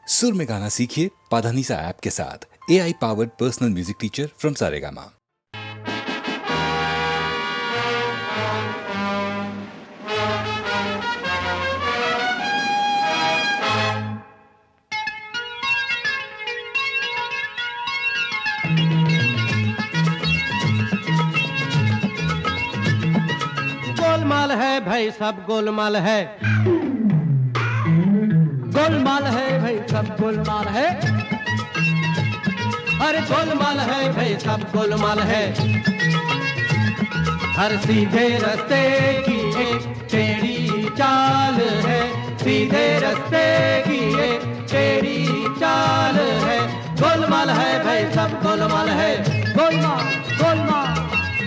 सुर में गाना सीखिए पाधानीसा ऐप के साथ। AI powered personal music teacher from Saregama. Golmaal है भाई सब गोलमाल है, गोलमाल है भाई सब गोलमाल है, अरे गोलमाल है भाई सब गोलमाल है। हर सीधे रास्ते की एक टेढ़ी चाल है, सीधे रास्ते की एक टेढ़ी चाल है। गोलमाल है भाई सब गोलमाल है, गोलमाल गोलमाल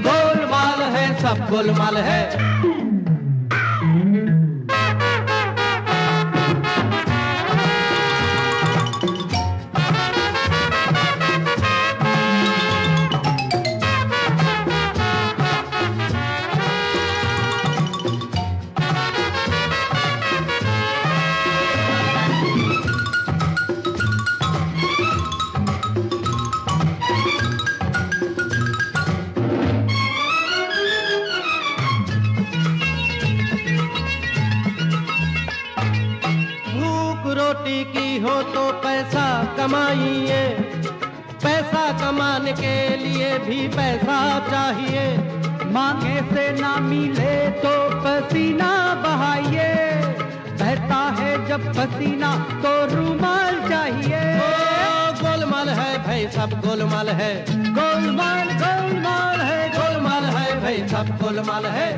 गोलमाल है सब गोलमाल है। रोटी की हो तो पैसा कमाइए, पैसा कमाने के लिए भी पैसा चाहिए। मांगे से ना मिले तो पसीना बहाइए, बहता है जब पसीना तो रूमाल चाहिए। गोलमाल है भाई सब गोलमाल है, गोलमाल गोलमाल है, गोलमाल है भाई सब गोलमाल है।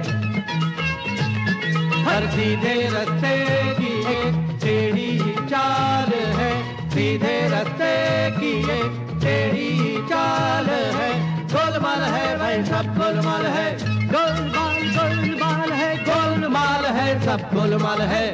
हर सीधे रास्ते की एक टेढ़ी चाल है, सीधे रास्ते की एक टेढ़ी चाल है। गोलमाल है भाई सब गोलमाल है, गोलमाल गोलमाल है, गोलमाल है सब गोलमाल है।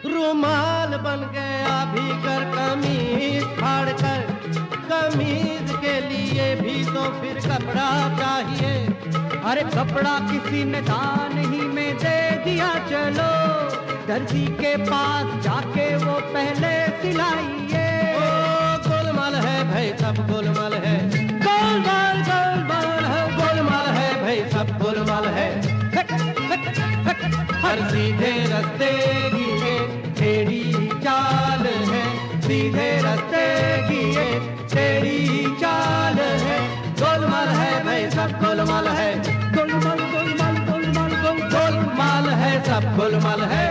रुमाल बन गया भीतर कमीज फाड़ कर, कमीज के लिए भी तो फिर कपड़ा चाहिए। अरे कपड़ा किसी ने दान ही में दे दिया, चलो दर्जी के पास जाके वो पहले सिलाइए। गोलमाल है भाई सब गोलमाल है, गोलमाल गोलमाल है, गोलमाल है भाई सब गोलमाल है। हर सीधे रास्ते की एक टेढ़ी चाल है, सीधे रास्ते की एक टेढ़ी चाल है। गोलमाल है भाई सब गोलमाल है, गोलमाल गोलमाल गोलमाल गोलमाल है सब गोलमाल है।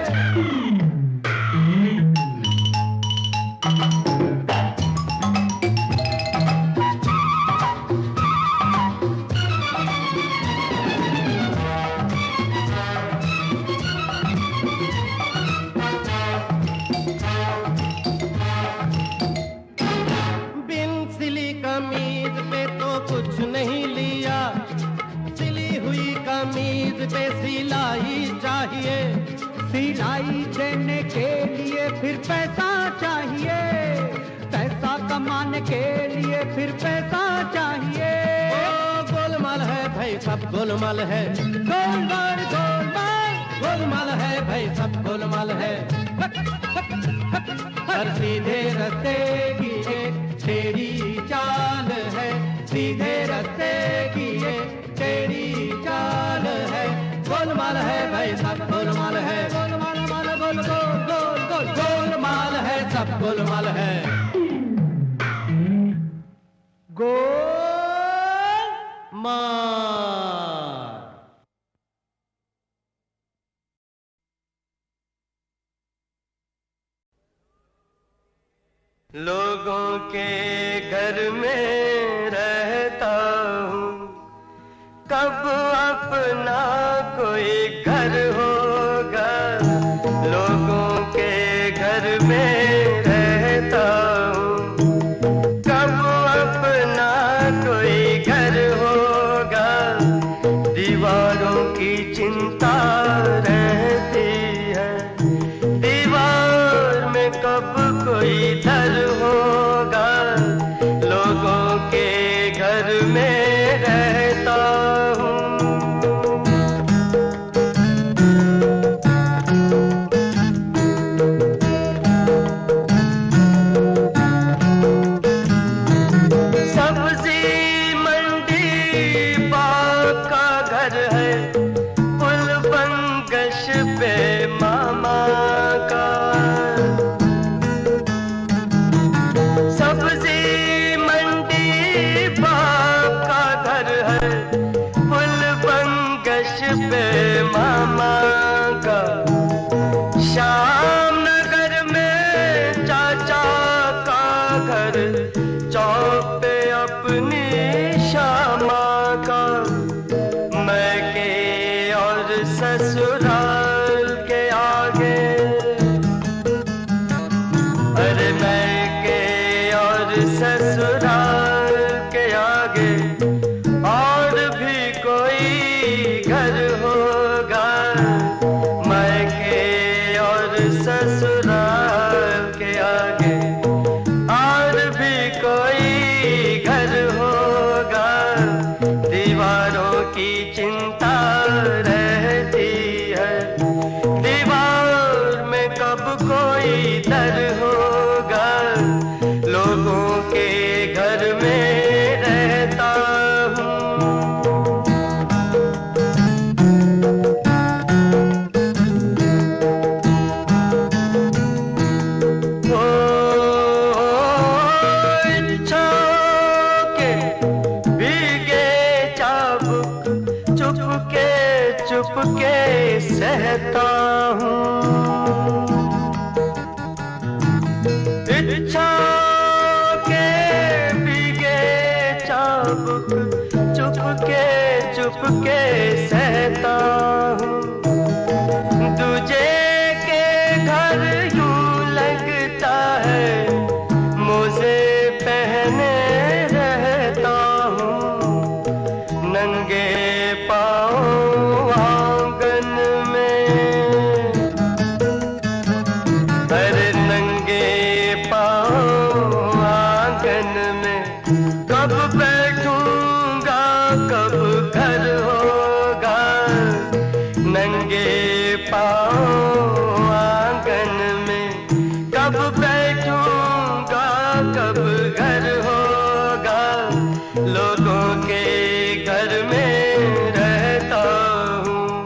कमीज पे तो कुछ नहीं लिया, सिली हुई कमीज पे सिलाई चाहिए। सिलाई देने के लिए फिर पैसा चाहिए, पैसा कमाने के लिए फिर पैसा चाहिए। गोलमाल है भाई सब गोलमाल है, गोलमाल गोलमाल गोलमाल है भाई सब गोलमाल है। हर सीधे रास्ते की एक टेढ़ी चाल है, सीधे रास्ते की एक टेढ़ी चाल है। गोलमाल है भाई सब गोलमाल है, गोलमाल माल गोल गोल गोल गोल गोलमाल है सब गोलमाल है। गोलमाल लोगों के घर में रहता हूँ, कब अपना कोई घर होगा। लोगों के घर में रहता हूँ, कब अपना कोई घर होगा। है पुल बंगश पे मामा का। श्याम नगर में चाचा का घर, चौक पे अपनी श्यामा का। मैके और ससुराल के आगे, अरे मैके और ससुराल के आगे और भी कोई घर होगा। मैके और ससुराल के आगे और भी कोई घर होगा। दीवारों की चिंता रहती है, दीवार में कब कोई दर होगा। लोगों के घर में रहता हूँ। इच्छाओं के भीगे चाबुक चुपके चुपके सहता हूँ। इच्छाओं के भीगे चाबुक चुपके चुपके सहता हूँ। दूजे के घर यूं लगता है मोजे पहने रहता हूँ। नंगे पाँव आंगन में, अरे नंगे पाँव आंगन में कब बैठूंगा, कब घर होगा। नंगे पाँव आंगन में कब बैठूंगा, कब घर होगा। लोगों के घर में रहता हूँ,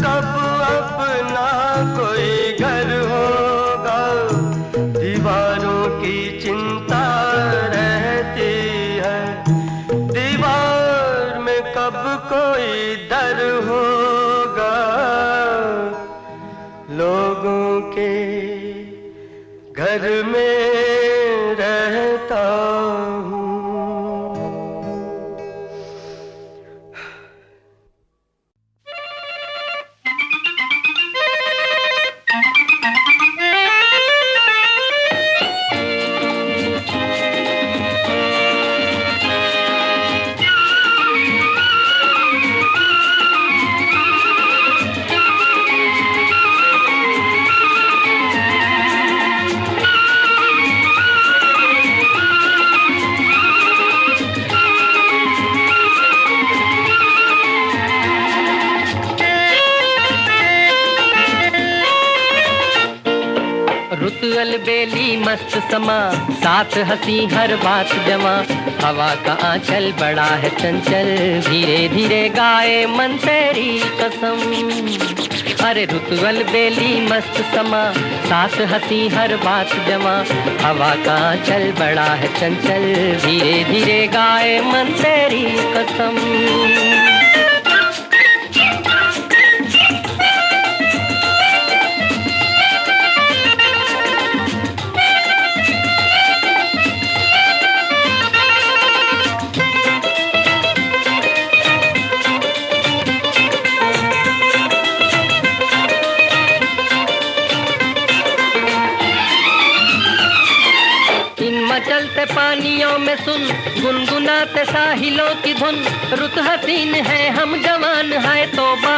कब अपना कोई घर होगा। दीवारों की चिंता रहती है, दीवार में कब कोई दर होगा। लोगों के घर में रहता हूँ। रुत अलबेली मस्त समा, साथ हंसी हर बात जमा। हवा का आंचल बड़ा है चंचल, धीरे धीरे गाए मन तेरी कसम। अरे रुत अलबेली मस्त समा, साथ हंसी हर बात जमा। हवा का आंचल बड़ा है चंचल, धीरे धीरे गाए मन तेरी कसम। मचलते पानियों में सुन, गुनगुनाते साहिलों की धुन। रुत हसीन है हम जवान है तौबा,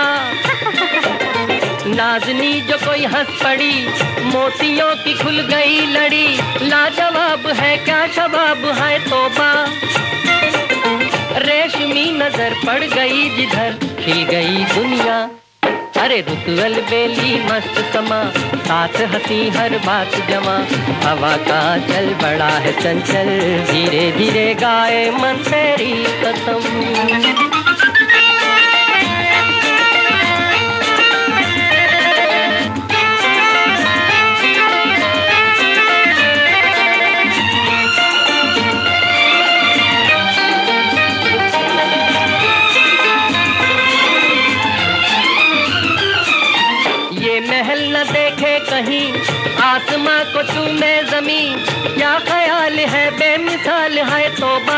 नाजनी जो कोई हंस पड़ी, मोतियों की खुल गई लड़ी। लाजवाब है क्या शबाब है तौबा, रेशमी नजर पड़ गई जिधर खिल गई दुनिया। अरे रुत अलबेली मस्त समा, साथ हंसी हर बात जमा। हवा का चल बड़ा है चंचल, धीरे धीरे गाए मन तेरी कसम। कहीं आसमां को चूमे जमीन, क्या ख्याल है बेमिसाल है तौबा।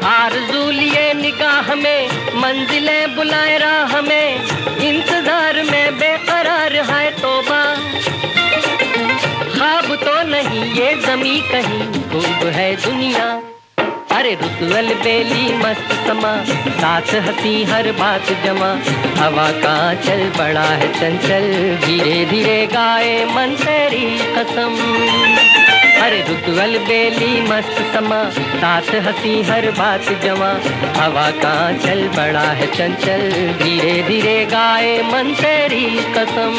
आरज़ू लिए निगाह में मंजिलें बुलाए राह में, इंतजार में बेकरार है तौबा। ख्वाब तो नहीं ये ज़मीं कहीं खूब है दुनिया। अरे रुतवल बेली मस्त समा, साथ हंसी हर बात जमा, हवा का चल बड़ा है चंचल, धीरे धीरे गाए मन तेरी कसम। अरे रुतवल बेली मस्त समा, साथ हंसी हर बात जमा, हवा का चल बड़ा है चंचल, धीरे धीरे गाए मन तेरी कसम।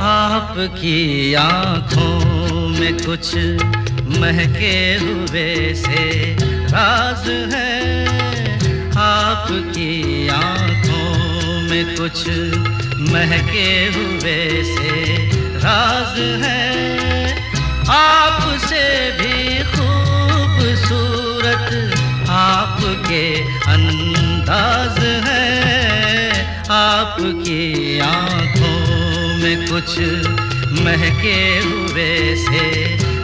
आपकी आँखों में कुछ महके हुए से राज है, आपकी आँखों में कुछ महके हुए से राज है। आपसे भी खूबसूरत आपके अंदाज है, आपकी आँखों में कुछ महके हुए से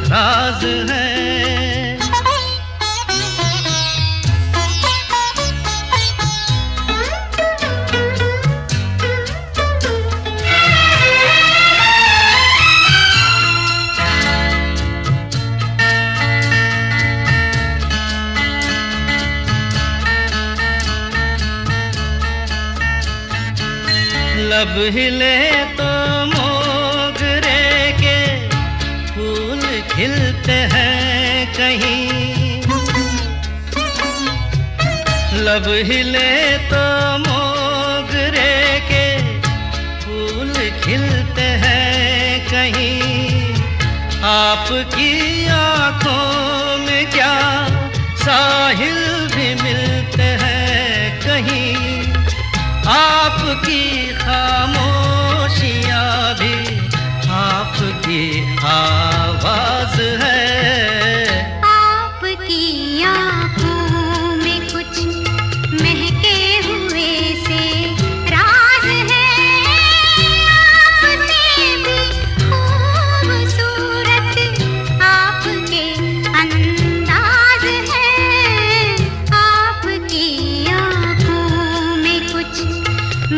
राज है। लब हिले तो मोगरे के फूल खिलते हैं कहीं, लब हिले तो मोगरे के फूल खिलते हैं कहीं। आपकी आँखों में क्या साहिल भी मिलते हैं कहीं, आपकी खामोशियाँ भी आपकी आवाज है। आपकी आँखों में कुछ महके हुए से राज है, आपसे भी खूबसूरत आपके अंदाज है, आपकी आँखों में कुछ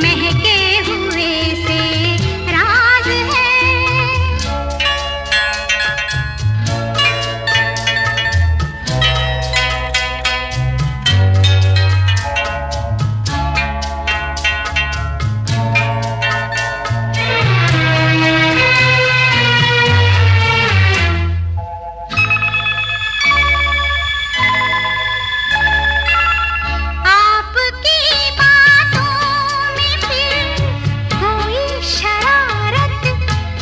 महके हुए से राज है। आपकी बातों में फिर कोई शरारत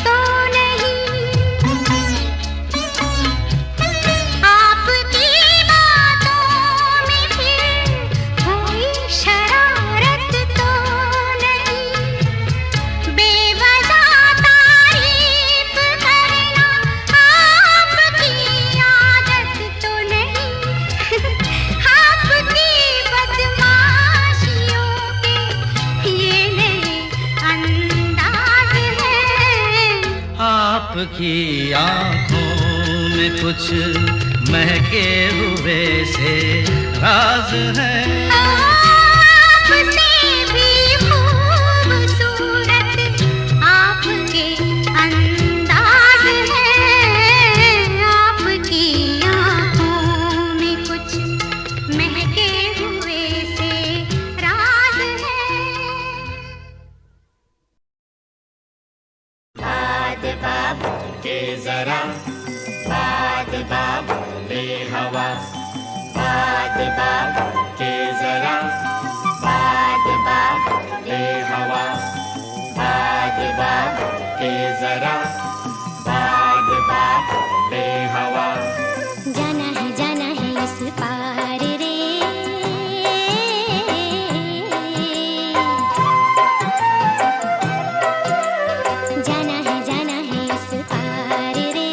तो नहीं, आपकी बातों में फिर कोई शरारत तो नहीं, बेवजह तारीफ करना आपकी आदत तो नहीं, आपकी बदमाशियों के ये नए अंदाज है। आपकी आँखों में कुछ महके हुए से राज है। आपसे भी खूबसूरत आपके अंदाज है, आपकी आँखों में कुछ महके हुए से राज है। के जरा बाद बाबर ले हवा बाद बाबर के जरा बाद बाबर ले हवा बाद बाबर के जरा बाद बाबर ले हवा जाना है इस पार रे जाना है इस पार रे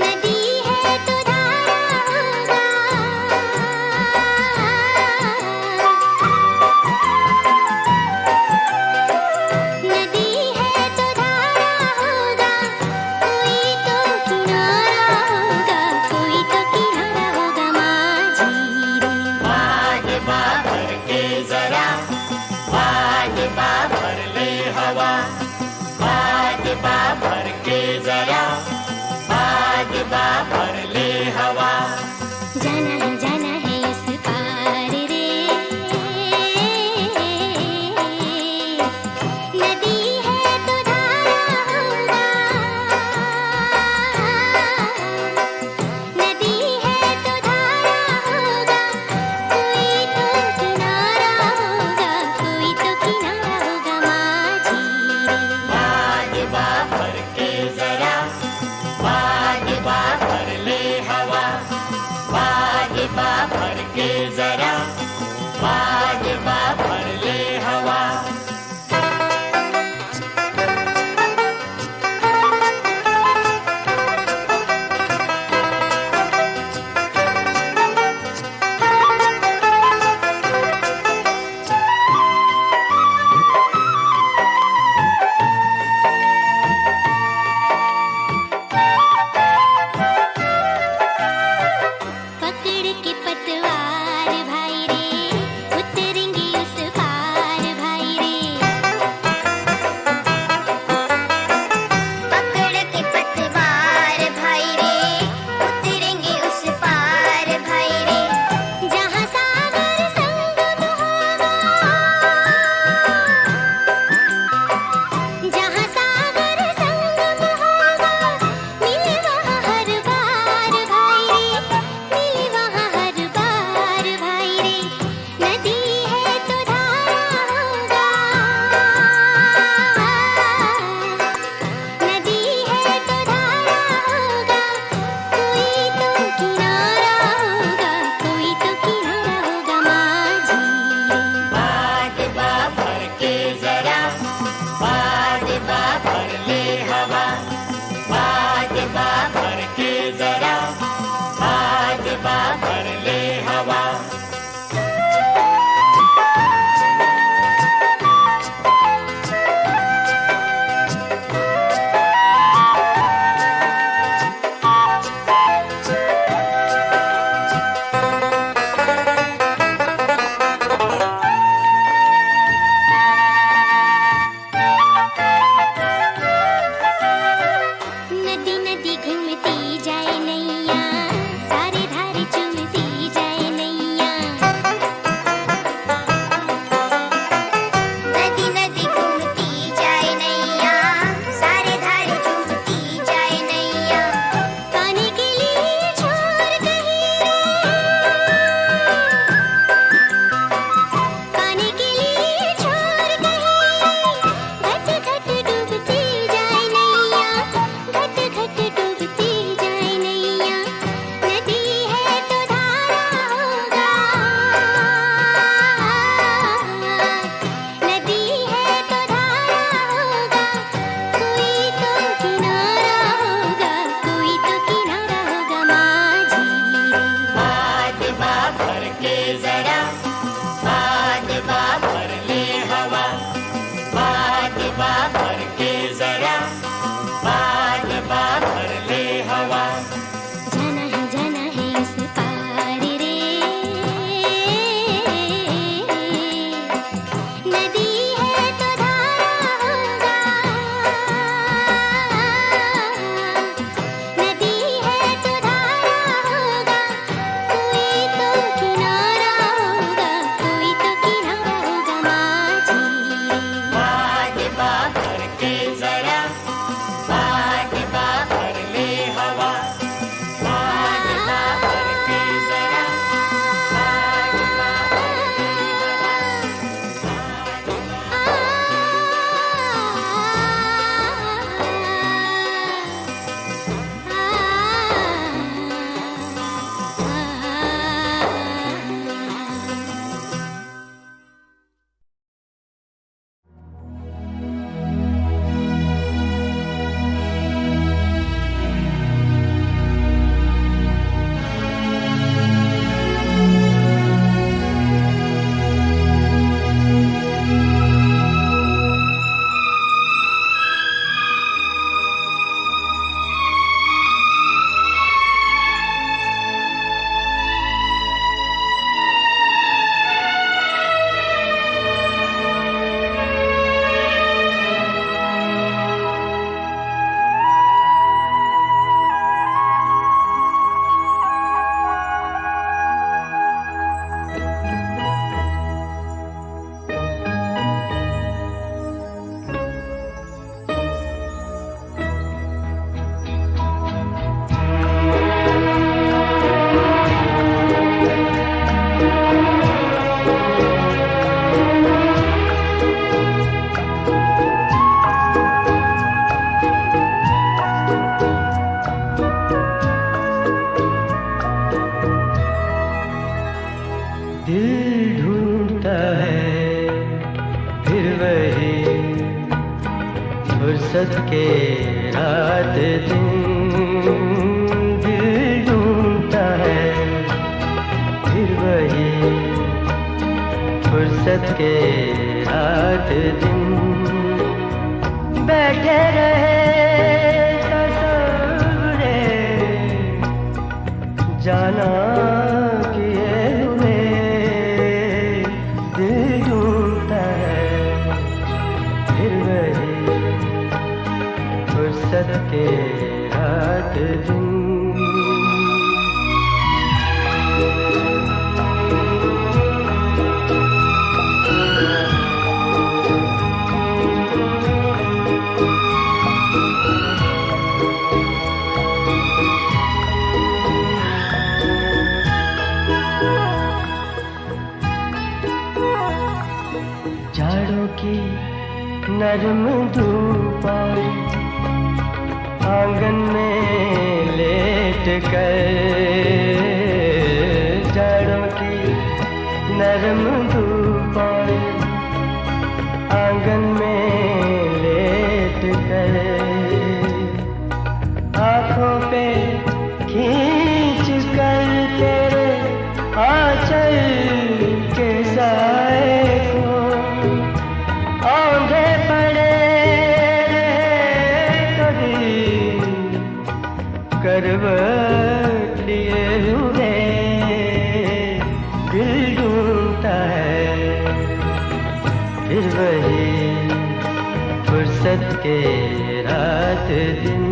नदी है तो धारा नदी है तो धारा होगा कोई तो किनारा होगा कोई तो किनारा होगा माझी रे बाद बाबर के जरा बाद बाबर ले हवा बाद बाबर के जरा बाद बाबर ले हवा जाना है इस पार रे नदी है तो धारा होगा नदी है तो धारा होगा कोई तो किनारा होगा कोई तो किनारा होगा माझी रे बाद बाबर के जरा बाद बाबर ले हवा बाद बाबर के जरा बाद बाबर ले हवा पकड़ के पतवार भाई रे उतरेंगे उस पार भाई रे पकड़ के पतवार भाई रे उतरेंगे उस पार भाई रे जहाँ सागर संगम होगा जहाँ सागर संगम होगा मिले वहाँ हर बार भाई रे मिले वहाँ हर बार भाई रे नदी है तो धारा होगा नदी है तो धारा होगा कोई तो किनारा होगा कोई तो किनारा होगा माझी रे बाद बाबर के जरा बाद बाबर ले हवा बाद बाबर के जरा बाद बाबर ले हवा नदी नदी घूमती जाए नैया सारे धारे चूमती जाए नैया नदी नदी घूमती जाए नैया सारे धारे चूमती जाए नैया पानी के लिए छोड़ कहीं पानी के लिए छोड़ कहीं घट घट डूबती जाए नैया घट घट डूबती जाए नैया नदी है तो धारा होगा नदी है तो धारा होगा कोई तो किनारा होगा कोई तो किनारा होगा माझी रे बाद बाबर के जरा बाद बाबर ले हवा बाद बाबर के जरा बाद बाबर ले हवा जाना है इस पार रे नदी है तो धारा होगा नदी है तो धारा होगा कोई तो किनारा दिल ढूंढता है फिर वही फुर्सत के रात दिन, दिल ढूंढता है फिर वही फुर्सत के रात दिन। बैठे रहे तसव्वुरे जाना किए हुए, दिल ढूंढता है फिर वही फुर्सत के रात दिन। जाड़ों की नरम धूप आई आंगन में लेट कर, जाड़ों की नरम धूप आई आंगन में लेट कर, आँखों पे खींच कर तेरे आंचल के साए को औंधे पड़े कभी करवट लिए हुए, दिल ढूंढता है फिर वही फुर्सत के रात दिन।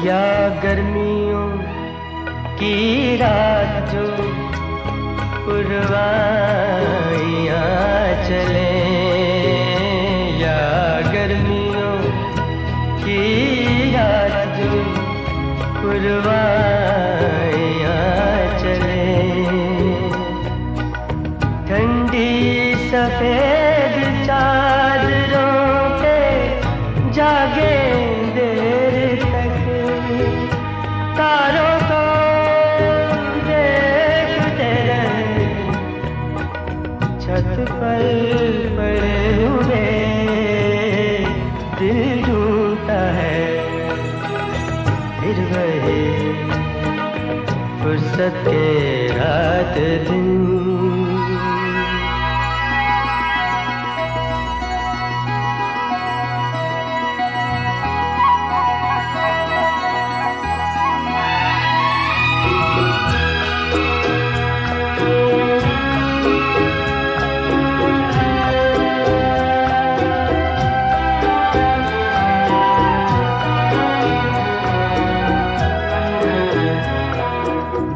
या गर्मियों की रात जो पुरवाइयाँ चले, या गर्मियों की रात जो पुरवाइयाँ चले, ठंडी सफेद चादरों पे जागे देर तक, तारों को देखते रहे छत पर पड़े हुए, दिल ढूंढता है फिर वही फुर्सत के रात दिन।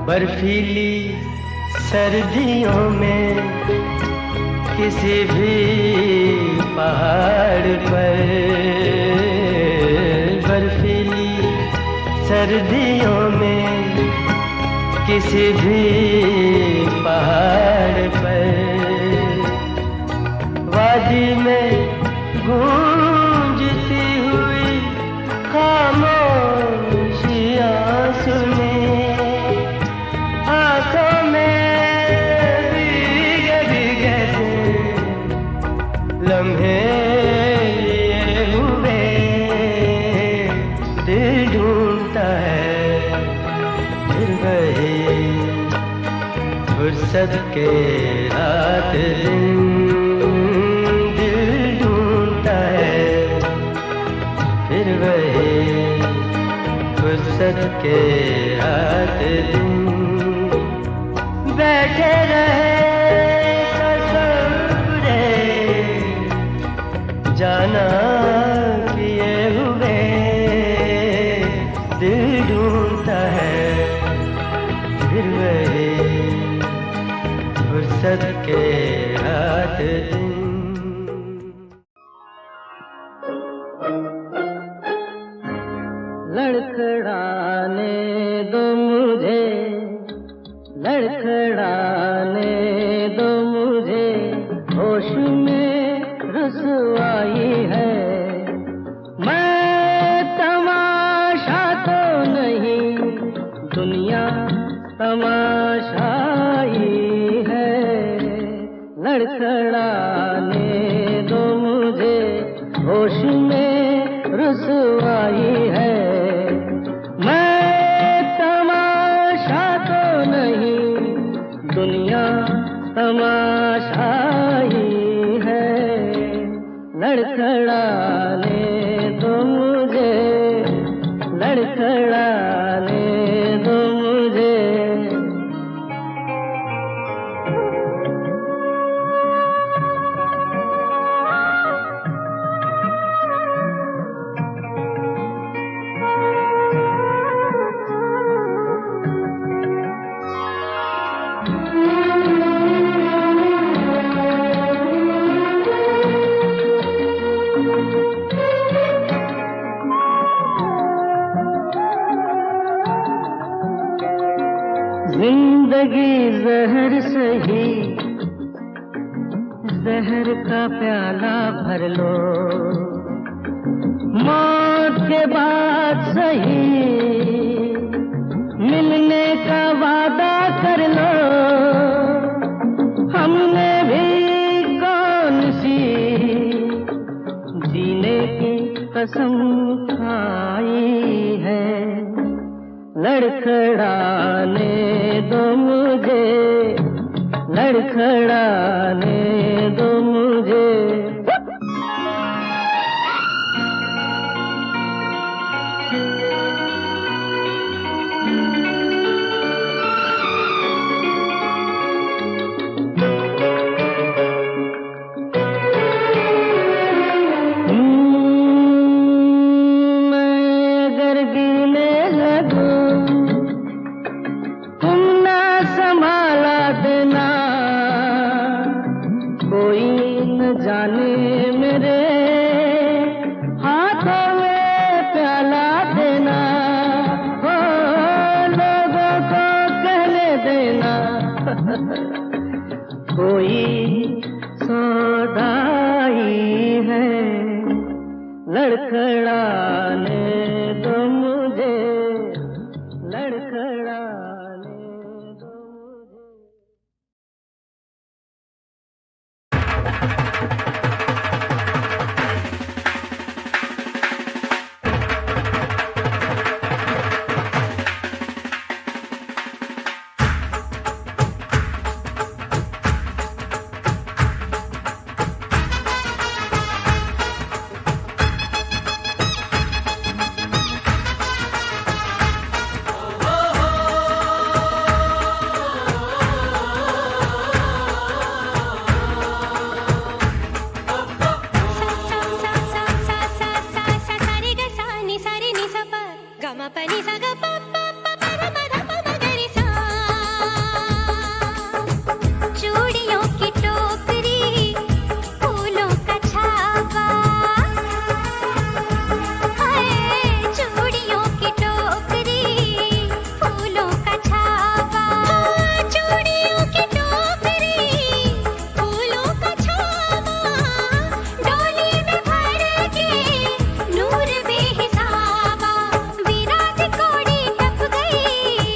बर्फीली सर्दियों में किसी भी पहाड़ पर, बर्फीली सर्दियों में किसी भी पहाड़ पर, वादी में गूंजती हुई खामोशियाँ सुने, आँखों में भीगे भीगे से लम्हे लिए हुए, दिल ढूंढता है फिर वही फुर्सत के रात दिन, दिल ढूंढता है फिर वही फुर्सत के रात दिन। बैठे रहे तसव्वुरे जाना किए हुए, दिल ढूंढता है फिर वही फुर्सत के रात दिन। लड़ लड़खड़ाने दो मुझे, लड़खड़ाने दो मुझे, होश में रुसवाई है। मैं तमाशा तो नहीं, दुनिया तमाशाई है। लड़खड़ाने दो मुझे, होश में रुसवाई है। मैं तमाशा तो नहीं, दुनिया तमाशाई है। लड़खड़ाने दो मुझे, लड़खड़ाने दो मुझे। जिंदगी जहर सही, जहर का प्याला भर लो। मौत के बाद सही, मिलने का वादा कर लो। हमने भी कौन सी जीने की कसम खाई है। लड़खड़ाने दो मुझे, लड़खड़ाने दो मुझे। कोई सौदाई है। लड़खड़ाने दो मुझे, लड़खड़ाने दो मुझे। नूर बेहिसाबा विराट कोड़ी टप गई।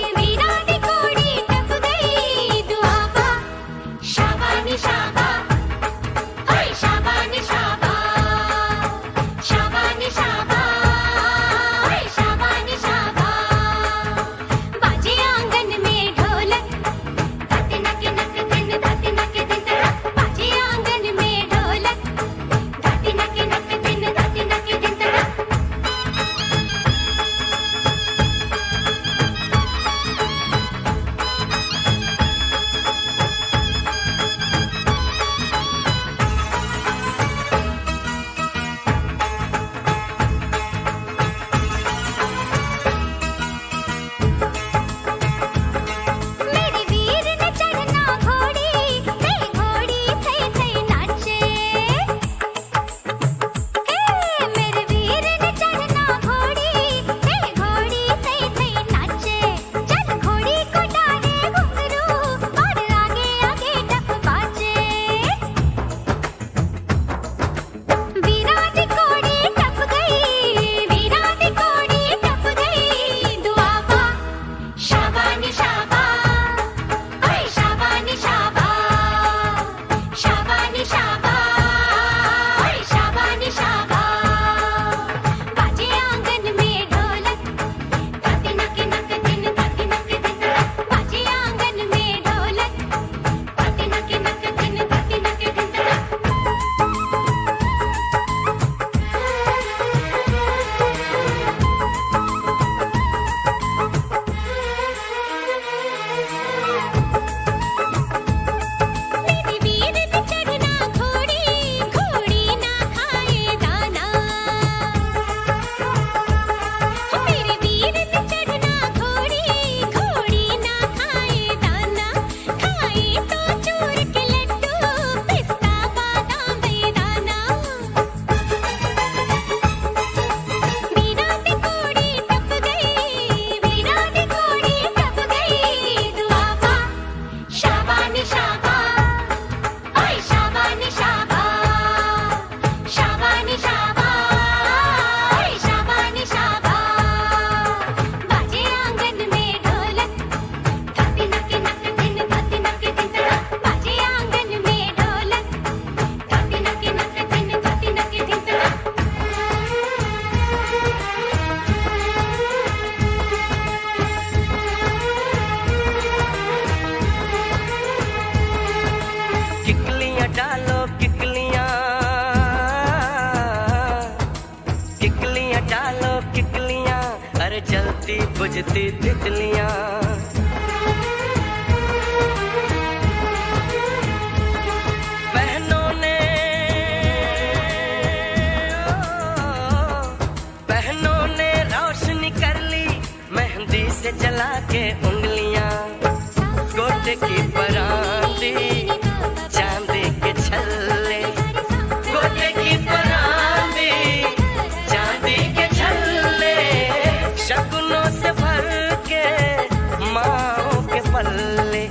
जलती बुझती तितलियां। बहनों ने रोशनी कर ली मेहंदी से जला के उंगलियां। गोटे की परांदी चांदी के छल्ले, गोटे की परांदी चांदी के छल्ले, शगुनों से भर के माओ के पल्ले।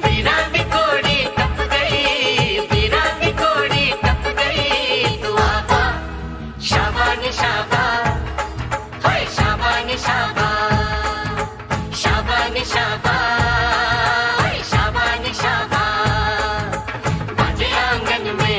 वीरा की कोड़ी टप गई, वीरा की कोड़ी टप गई, तू आबा शाबान शाबा, हाय शाबान शाबा, शाबान शाबा, हाय शाबान शाबा। बाजे आंगन में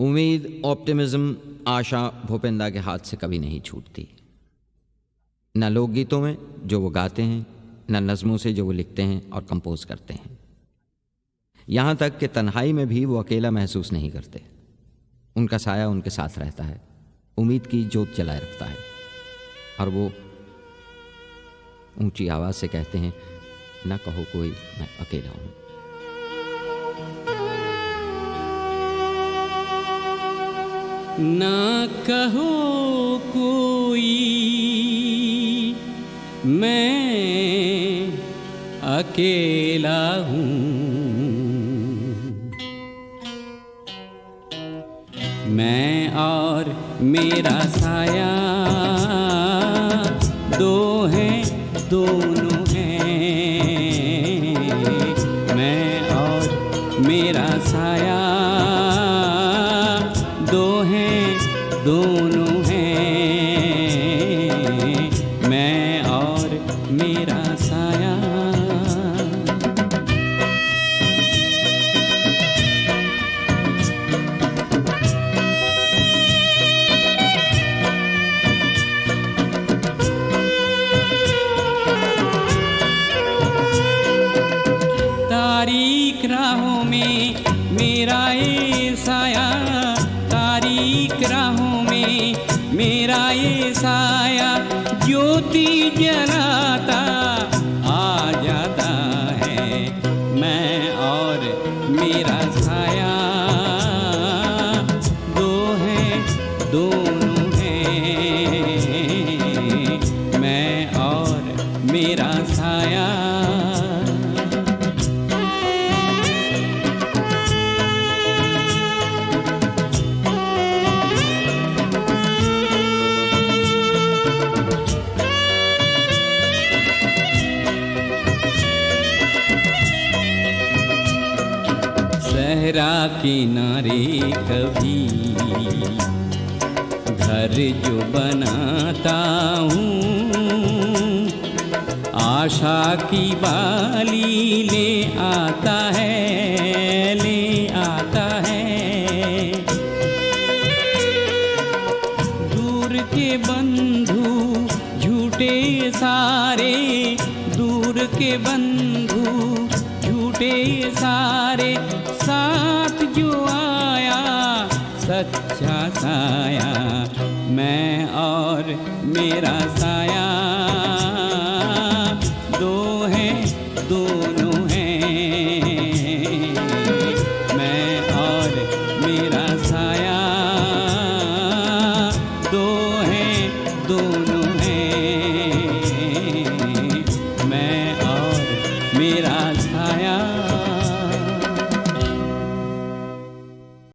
उम्मीद, ऑप्टिमिज्म, आशा भूपेंद्र के हाथ से कभी नहीं छूटती। न लोकगीतों में जो वो गाते हैं, न नज़मों से जो वो लिखते हैं और कंपोज करते हैं। यहाँ तक कि तन्हाई में भी वो अकेला महसूस नहीं करते। उनका साया उनके साथ रहता है, उम्मीद की जोत जलाए रखता है। और वो ऊंची आवाज़ से कहते हैं, न कहो कोई मैं अकेला हूँ। ना कहो कोई मैं अकेला हूँ, मैं और मेरा साया दो हैं, दोनों हैं। मैं और मेरा साया दो हैं, दोनों हैं। मैं और मेरा साया। तारीक राहों में मेरा ये साया, तारीक राहों में मेरा ये साया, ज्योति जलाता आ जाता है। मैं और मेरा साया दो हैं, दोनों हैं। मैं और मेरा साया। सहरा किनारे कभी घर जो बनाता हूँ, आशा की बाली ले आता है, ले आता है। दूर के बंधु झूठे सारे, दूर के बंधु झूठे सारे, साथ जो आया सच्चा साया। मैं और मेरा साया